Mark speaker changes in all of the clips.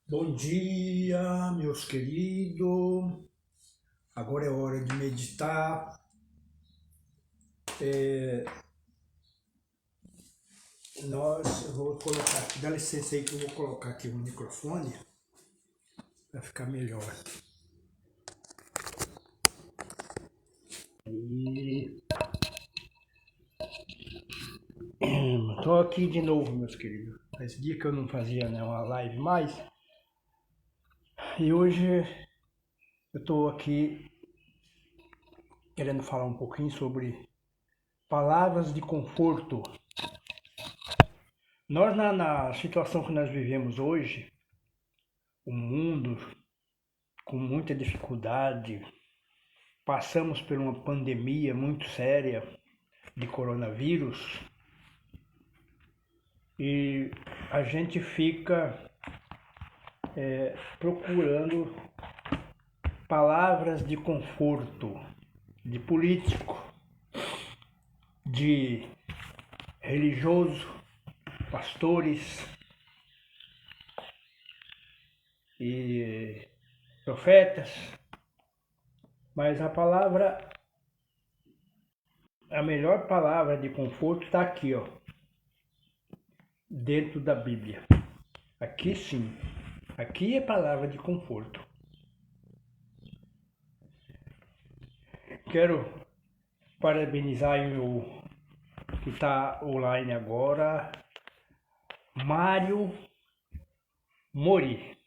Speaker 1: Bom dia, meus queridos. Agora é hora de meditar. Eu vou colocar aqui, dá licença aí que eu vou colocar aqui o microfone para ficar melhor. Estou aqui de novo, meus queridos. Faz dia que eu não fazia uma live mais. E hoje eu estou aqui querendo falar um pouquinho sobre palavras de conforto. Nós, na situação que nós vivemos hoje, o mundo com muita dificuldade, passamos por uma pandemia muito séria de coronavírus e a gente fica procurando palavras de conforto de político, de religioso, pastores e profetas, mas a melhor palavra de conforto está aqui, ó, dentro da Bíblia. Aqui sim, aqui é palavra de conforto. Quero parabenizar o que está online agora, Mário Mori.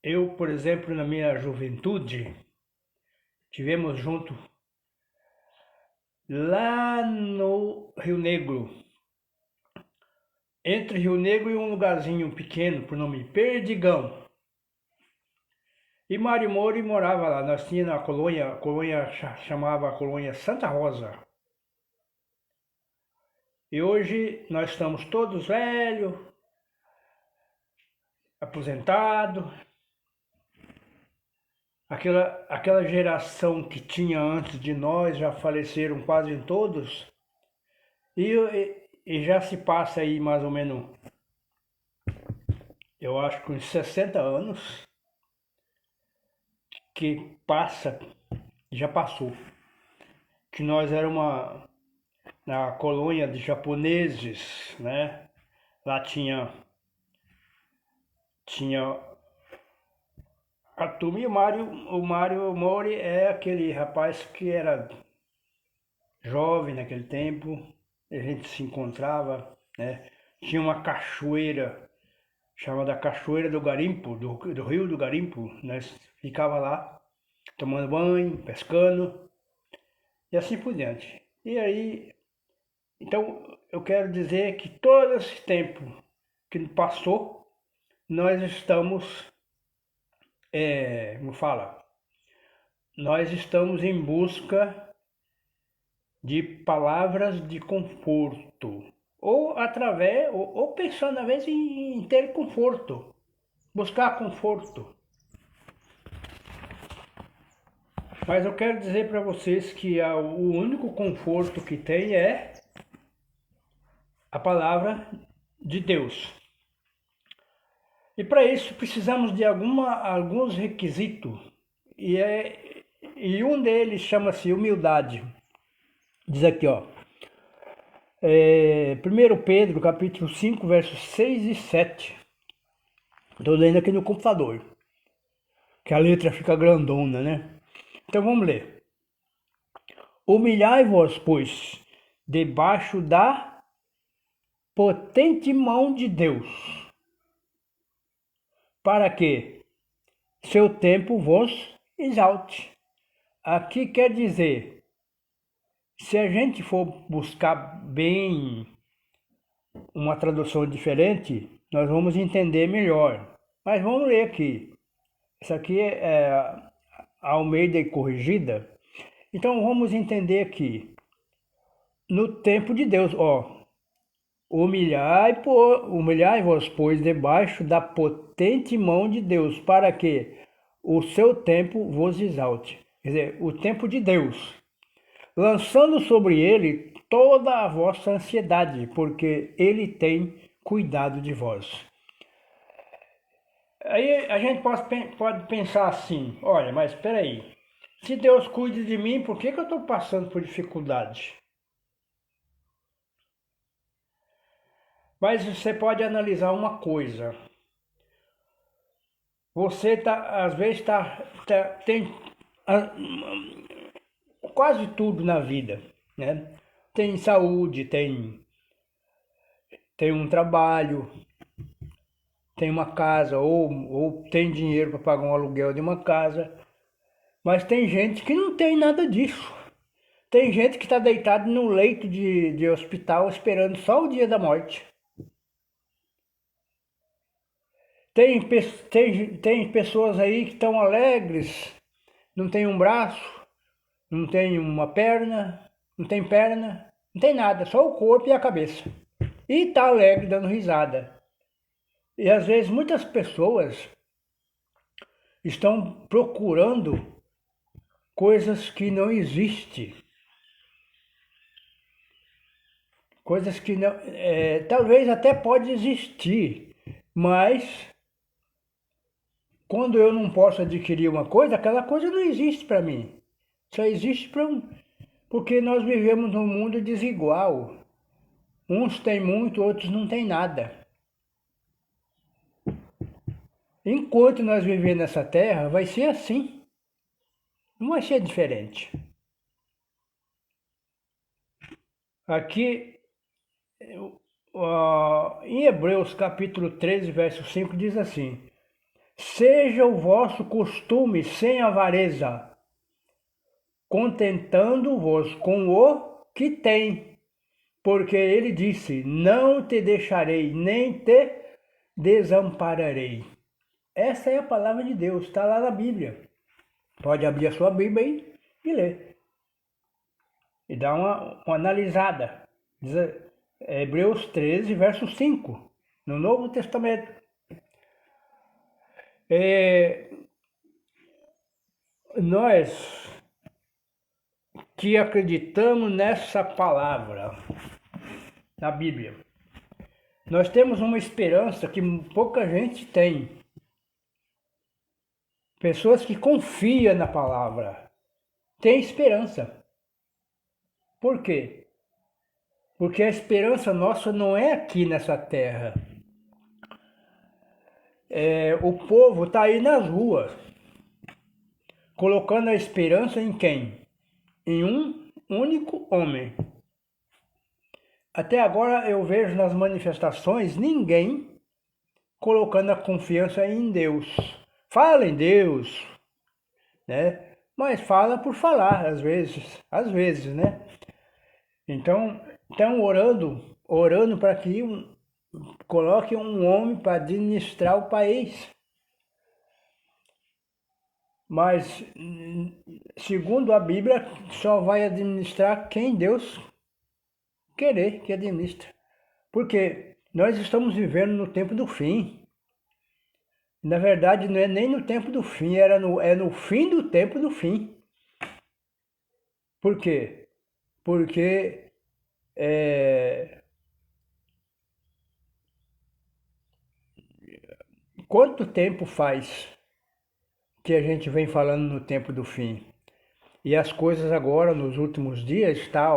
Speaker 1: Eu, por exemplo, na minha juventude, tivemos junto lá no Rio Negro, entre Rio Negro e um lugarzinho pequeno por nome Perdigão. E Mário Mori morava lá. Nós tínhamos a colônia chamava a colônia Santa Rosa. E hoje nós estamos todos velhos, aposentados. Aquela geração que tinha antes de nós já faleceram quase todos. E já se passa aí mais ou menos, eu acho que uns 60 anos que já passou. Que nós era na colônia de japoneses, né? Lá tinha a turma e o Mário Mori é aquele rapaz que era jovem naquele tempo, a gente se encontrava, né? Tinha uma cachoeira chamada Cachoeira do Garimpo, do Rio do Garimpo, nós ficava lá tomando banho, pescando e assim por diante. E aí, então eu quero dizer que todo esse tempo que passou, nós estamos, como fala, nós estamos em busca de palavras de conforto, ou pensando às vezes em ter conforto, buscar conforto. Mas eu quero dizer para vocês que o único conforto que tem é a palavra de Deus. E para isso precisamos de alguns requisitos, e um deles chama-se humildade. Diz aqui, ó, 1 Pedro, capítulo 5, versos 6 e 7. Estou lendo aqui no computador, que a letra fica grandona, né? Então vamos ler. Humilhai-vos, pois, debaixo da potente mão de Deus, para que seu tempo vos exalte. Aqui quer dizer, se a gente for buscar bem uma tradução diferente, nós vamos entender melhor. Mas vamos ler aqui. Isso aqui é a Almeida e Corrigida. Então vamos entender aqui. No tempo de Deus, ó. Humilhai-vos, pois, debaixo da potente mão de Deus, para que o seu tempo vos exalte. Quer dizer, o tempo de Deus, lançando sobre ele toda a vossa ansiedade, porque Ele tem cuidado de vós. Aí a gente pode pensar assim, olha, mas espera aí, se Deus cuida de mim, por que eu estou passando por dificuldade? Mas você pode analisar uma coisa. Você às vezes tem quase tudo na vida, né? Tem saúde, tem um trabalho, tem uma casa, ou tem dinheiro para pagar um aluguel de uma casa. Mas tem gente que não tem nada disso. Tem gente que está deitado no leito de hospital esperando só o dia da morte. Tem pessoas aí que estão alegres, não tem um braço, não tem uma perna, não tem nada, só o corpo e a cabeça. E está alegre dando risada. E às vezes muitas pessoas estão procurando coisas que não existem. Coisas que não, talvez até pode existir, mas quando eu não posso adquirir uma coisa, aquela coisa não existe para mim. Só existe porque nós vivemos num mundo desigual. Uns têm muito, outros não têm nada. Enquanto nós vivemos nessa terra, vai ser assim. Não vai ser diferente. Aqui, em Hebreus capítulo 13, verso 5, diz assim: seja o vosso costume sem avareza, contentando-vos com o que tem, porque ele disse: não te deixarei, nem te desampararei. Essa é a palavra de Deus, está lá na Bíblia. Pode abrir a sua Bíblia aí e ler. E dar uma analisada. Diz Hebreus 13, verso 5, no Novo Testamento. Nós que acreditamos nessa palavra, na Bíblia, nós temos uma esperança que pouca gente tem. Pessoas que confiam na palavra têm esperança. Por quê? Porque a esperança nossa não é aqui nessa terra. O povo está aí nas ruas, colocando a esperança em quem? Em um único homem. Até agora eu vejo nas manifestações ninguém colocando a confiança em Deus. Fala em Deus, né? Mas fala por falar, às vezes, né? Então, estão orando para que coloque um homem para administrar o país. Mas, segundo a Bíblia, só vai administrar quem Deus querer que administre. Porque nós estamos vivendo no tempo do fim. Na verdade, não é nem no tempo do fim, é no fim do tempo do fim. Por quê? Porque quanto tempo faz que a gente vem falando no tempo do fim? E as coisas agora, nos últimos dias, está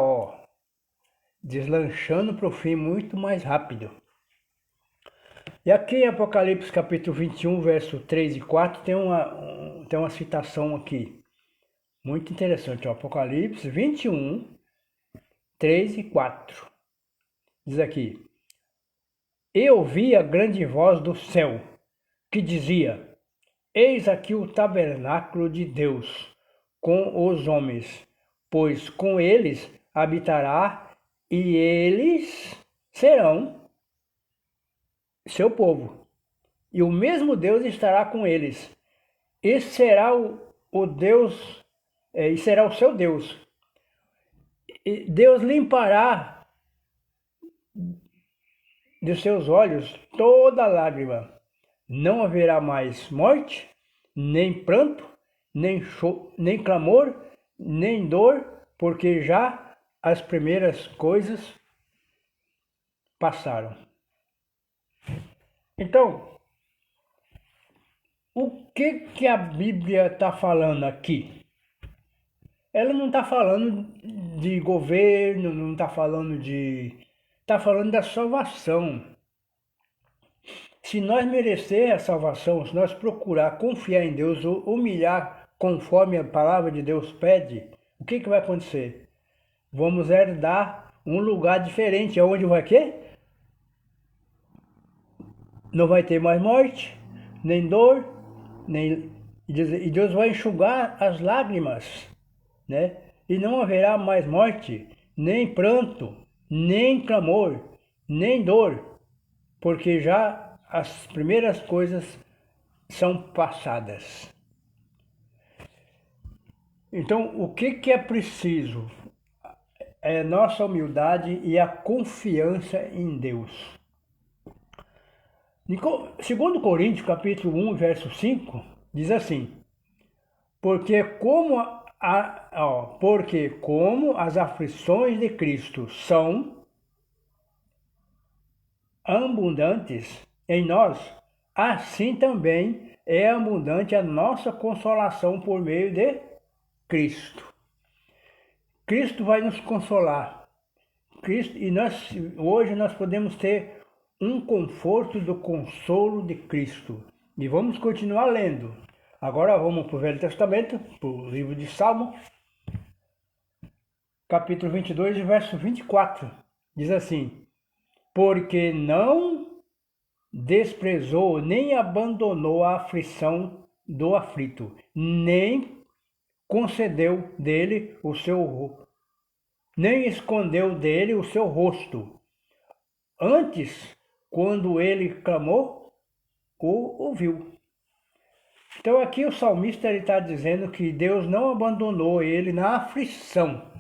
Speaker 1: deslanchando para o fim muito mais rápido. E aqui em Apocalipse capítulo 21, verso 3 e 4, tem uma citação aqui, muito interessante. Apocalipse 21, 3 e 4. Diz aqui: eu ouvi a grande voz do céu, que dizia: eis aqui o tabernáculo de Deus com os homens, pois com eles habitará, e eles serão seu povo. E o mesmo Deus estará com eles. E será o Deus, e será o seu Deus. E Deus limpará de seus olhos toda lágrima. Não haverá mais morte, nem pranto, nem clamor, nem dor, porque já as primeiras coisas passaram. Então, o que a Bíblia está falando aqui? Ela não está falando de governo, não está falando de... Está falando da salvação. Se nós merecer a salvação, se nós procurar confiar em Deus, humilhar conforme a palavra de Deus pede, o que vai acontecer? Vamos herdar um lugar diferente, onde vai quê? Não vai ter mais morte, nem dor, e Deus vai enxugar as lágrimas, né? E não haverá mais morte, nem pranto, nem clamor, nem dor, porque já as primeiras coisas são passadas. Então, o que é preciso? É nossa humildade e a confiança em Deus. Segundo Coríntios, capítulo 1, verso 5, diz assim: porque como as aflições de Cristo são abundantes em nós, assim também é abundante a nossa consolação por meio de Cristo. Cristo vai nos consolar. Hoje nós podemos ter um conforto do consolo de Cristo. E vamos continuar lendo. Agora vamos para o Velho Testamento, para o livro de Salmo, capítulo 22, verso 24. Diz assim: porque não desprezou nem abandonou a aflição do aflito, nem concedeu dele nem escondeu dele o seu rosto. Antes, quando ele clamou, o ouviu. Então aqui o salmista está dizendo que Deus não abandonou ele na aflição,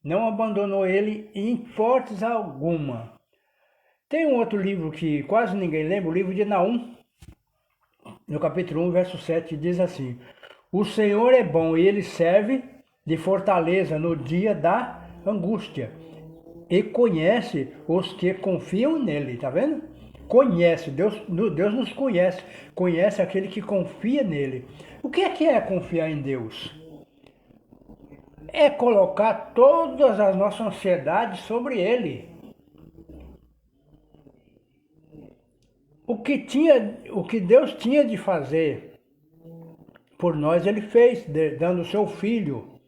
Speaker 1: não abandonou ele em hipótese alguma. Tem um outro livro que quase ninguém lembra, o livro de Naum, no capítulo 1, verso 7, diz assim: o Senhor é bom e ele serve de fortaleza no dia da angústia e conhece os que confiam nele, tá vendo? Conhece, Deus nos conhece, conhece aquele que confia nele. O que é confiar em Deus? É colocar todas as nossas ansiedades sobre ele. O que Deus tinha de fazer por nós, ele fez, dando o seu filho,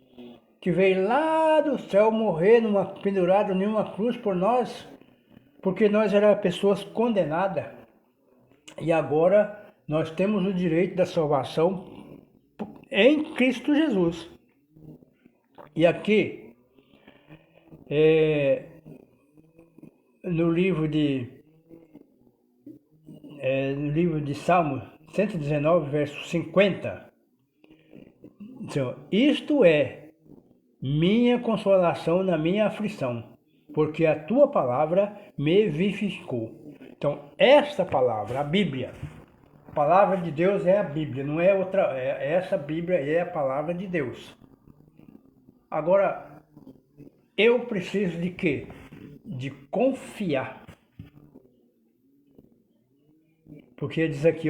Speaker 1: que veio lá do céu morrer pendurado em uma cruz por nós, porque nós éramos pessoas condenadas. E agora nós temos o direito da salvação em Cristo Jesus. E aqui, no livro de Salmo 119, verso 50, isto é minha consolação na minha aflição, porque a tua palavra me vivificou. Então, esta palavra, a Bíblia, a palavra de Deus é a Bíblia, não é outra, essa Bíblia é a palavra de Deus. Agora, eu preciso de quê? De confiar. Porque diz aqui,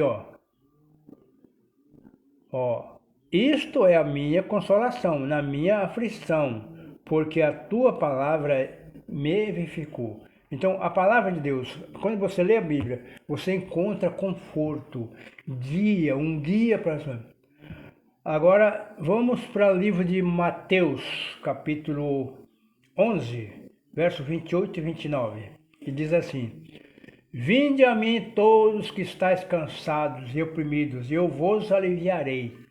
Speaker 1: isto é a minha consolação na minha aflição, porque a tua palavra me vivificou. Então, a palavra de Deus, quando você lê a Bíblia, você encontra conforto, um guia para a. Agora, vamos para o livro de Mateus, capítulo 11, verso 28 e 29, que diz assim: vinde a mim todos que estáis cansados e oprimidos, e eu vos aliviarei.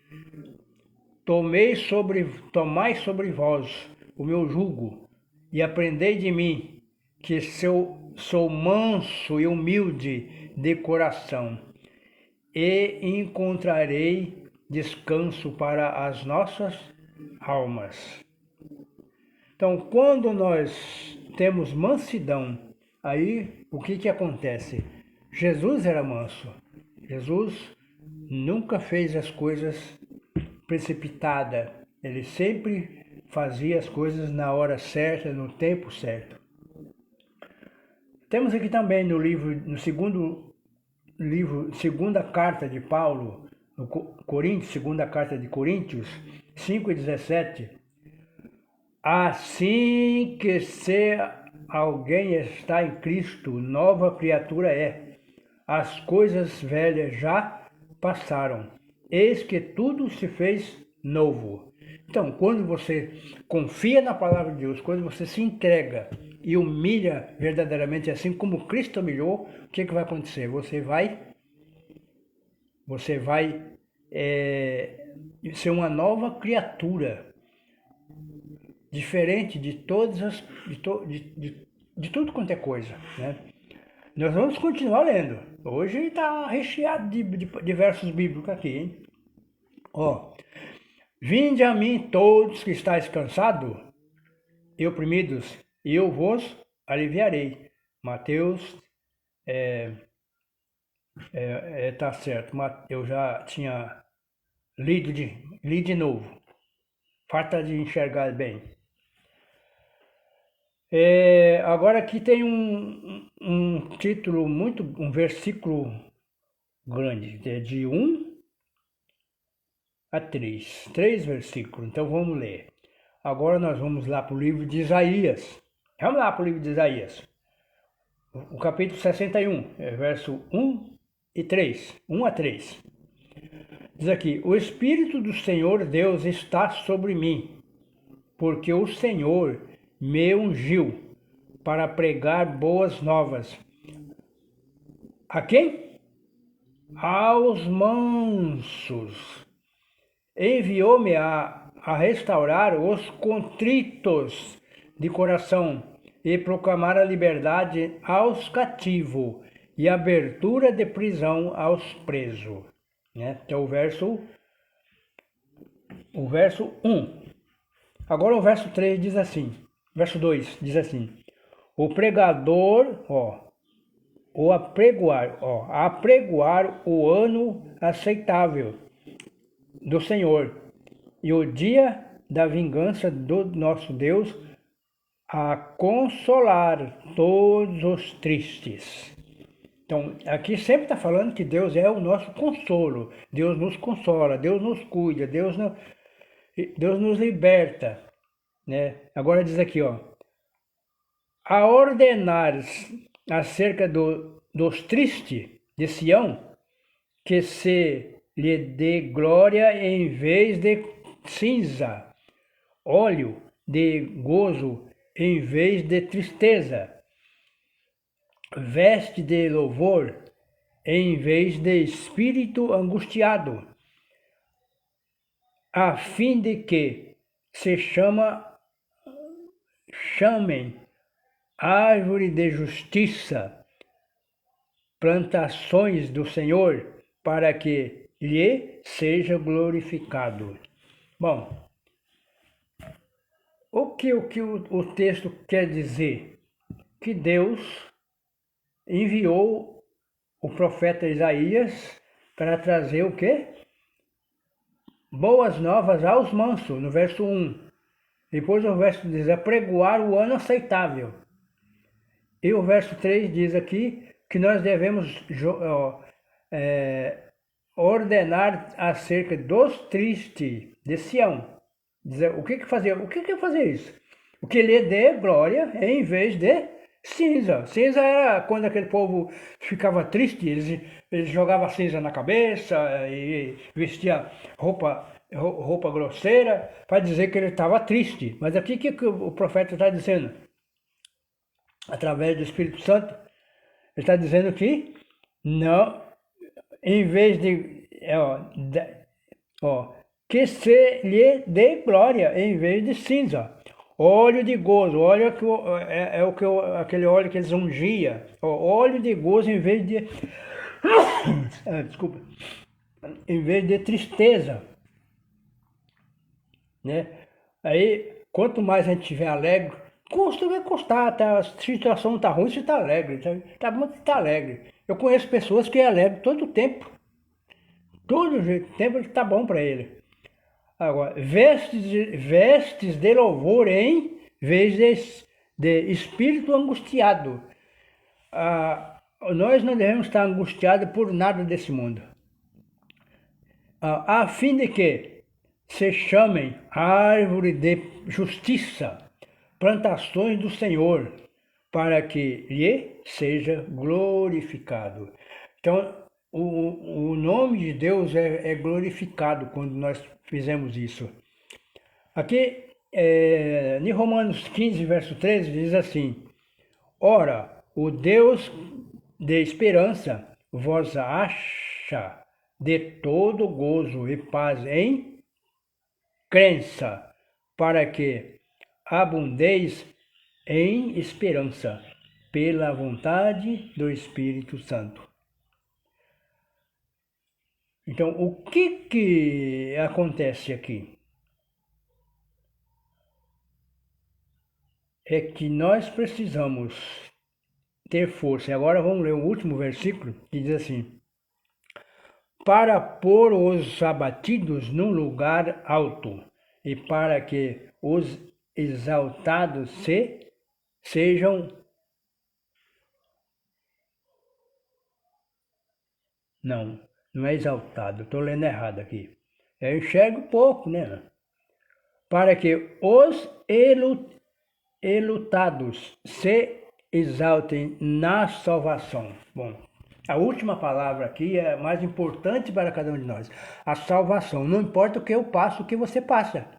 Speaker 1: Tomai sobre vós o meu jugo, e aprendei de mim, que sou manso e humilde de coração, e encontrarei descanso para as nossas almas. Então, quando nós temos mansidão, aí o que acontece? Jesus era manso. Jesus nunca fez as coisas precipitada. Ele sempre fazia as coisas na hora certa, no tempo certo. Temos aqui também no segundo livro, segunda carta de Paulo, no Coríntios, segunda carta de Coríntios, 5:17. Assim que se alguém está em Cristo, nova criatura é. As coisas velhas já passaram. Eis que tudo se fez novo. Então, quando você confia na palavra de Deus, quando você se entrega e humilha verdadeiramente, assim como Cristo humilhou, o que vai acontecer? Você vai ser uma nova criatura, diferente de todas de tudo quanto é coisa, né? Nós vamos continuar lendo. Hoje está recheado de versos bíblicos aqui, hein? Ó, vinde a mim todos que estáis cansados e oprimidos, e eu vos aliviarei. Mateus, tá certo, eu já tinha lido de novo. Falta de enxergar bem. Agora aqui tem um título um versículo grande, de 1 a 3. 3 versículos, então vamos ler. Agora nós vamos lá para o livro de Isaías. Vamos lá para o livro de Isaías. O capítulo 61, verso 1 e 3. 1 a 3. Diz aqui: o Espírito do Senhor Deus está sobre mim, porque o Senhor me ungiu para pregar boas novas. A quem? Aos mansos. Enviou-me a restaurar os contritos de coração e proclamar a liberdade aos cativos e abertura de prisão aos presos. Né? Então o verso 1. Agora o verso 3 diz assim. Verso 2 diz assim: o pregador, apregoar o ano aceitável do Senhor e o dia da vingança do nosso Deus, a consolar todos os tristes. Então, aqui sempre está falando que Deus é o nosso consolo. Deus nos consola, Deus nos cuida, Deus nos liberta. Né? Agora diz aqui, a ordenar acerca dos tristes de Sião, que se lhe dê glória em vez de cinza, óleo de gozo em vez de tristeza, veste de louvor em vez de espírito angustiado, a fim de que se chamem árvore de justiça, plantações do Senhor, para que lhe seja glorificado. Bom, o que o texto quer dizer? Que Deus enviou o profeta Isaías para trazer o quê? Boas novas aos mansos, no verso 1. Depois o verso diz, apregoar o ano aceitável. E o verso 3 diz aqui que nós devemos ordenar acerca dos tristes de Sião. Dizer, o que fazer? O que é fazer isso? O que lhe dê glória em vez de cinza. Cinza era quando aquele povo ficava triste, eles jogavam cinza na cabeça e vestia roupa grosseira para dizer que ele estava triste. Mas aqui o que o profeta está dizendo? Através do Espírito Santo, ele está dizendo que não, em vez que se lhe dê glória em vez de cinza. Óleo de gozo, óleo aquele óleo que eles ungiam, óleo de gozo em vez de desculpa, em vez de tristeza, né? Aí, quanto mais a gente estiver alegre, vai custar, tá? A situação está ruim, você está alegre, tá bom que está alegre. Eu conheço pessoas que é alegre todo o tempo, todo o tempo está bom para ele. Agora, vestes de louvor em vez de espírito angustiado. Nós não devemos estar angustiados por nada desse mundo. A fim de que se chamem árvore de justiça, plantações do Senhor, para que lhe seja glorificado. Então, o nome de Deus é glorificado quando nós fizemos isso. Aqui, em Romanos 15, verso 13, diz assim: Ora, o Deus de esperança vos acha de todo gozo e paz em crença, para que abundeis em esperança, pela vontade do Espírito Santo. Então, o que acontece aqui? É que nós precisamos ter força. E agora vamos ler o último versículo, que diz assim: para pôr os abatidos num lugar alto, e para que os exaltados sejam... Não é exaltado, estou lendo errado aqui. Eu enxergo pouco, né? Para que os elutados se exaltem na salvação. Bom, a última palavra aqui é mais importante para cada um de nós. A salvação. Não importa o que eu passo, o que você passa.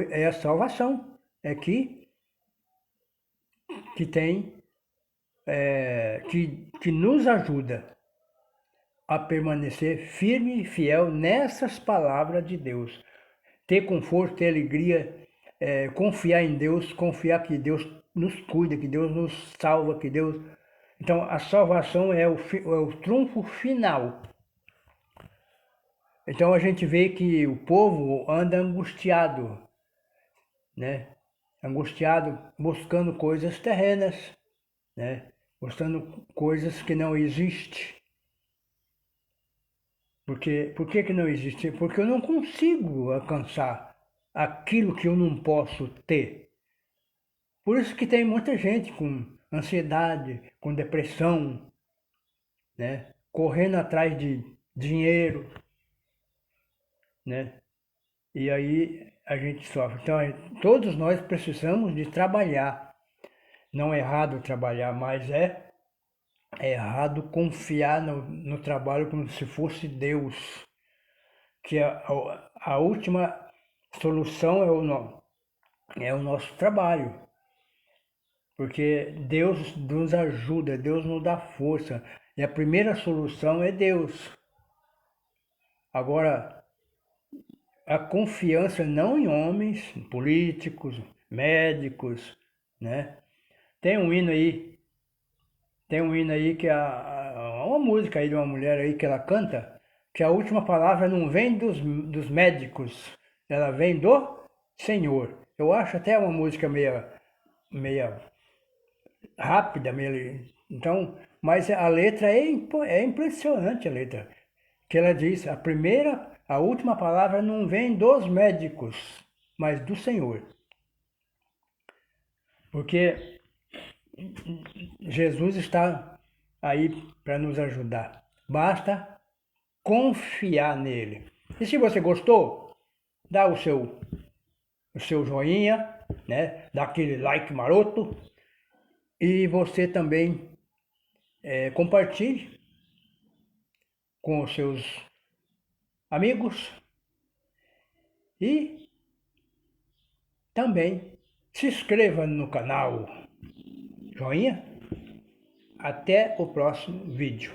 Speaker 1: É a salvação. É que tem, que nos ajuda a permanecer firme e fiel nessas palavras de Deus. Ter conforto, ter alegria, confiar em Deus, confiar que Deus nos cuida, que Deus nos salva, que Deus... Então, a salvação é o trunfo final. Então, a gente vê que o povo anda angustiado, né? Angustiado, buscando coisas terrenas, né? Buscando coisas que não existem. Por que não existe? Porque eu não consigo alcançar aquilo que eu não posso ter. Por isso que tem muita gente com ansiedade, com depressão, né? Correndo atrás de dinheiro, né? E aí a gente sofre. Então, todos nós precisamos de trabalhar. Não é errado trabalhar, mas é errado confiar no trabalho como se fosse Deus. Que a última solução é o nosso trabalho. Porque Deus nos ajuda, Deus nos dá força. E a primeira solução é Deus. Agora, a confiança não em homens, políticos, médicos, né? Tem um hino aí que uma música aí de uma mulher aí que ela canta, que a última palavra não vem dos médicos, ela vem do Senhor. Eu acho até uma música meia rápida, então, mas a letra é impressionante a letra. Que ela diz, a última palavra não vem dos médicos, mas do Senhor. Porque Jesus está aí para nos ajudar. Basta confiar nele. E se você gostou, dá o seu joinha, né? Dá aquele like maroto. E você também compartilhe com os seus amigos. E também se inscreva no canal. Joinha. Até o próximo vídeo.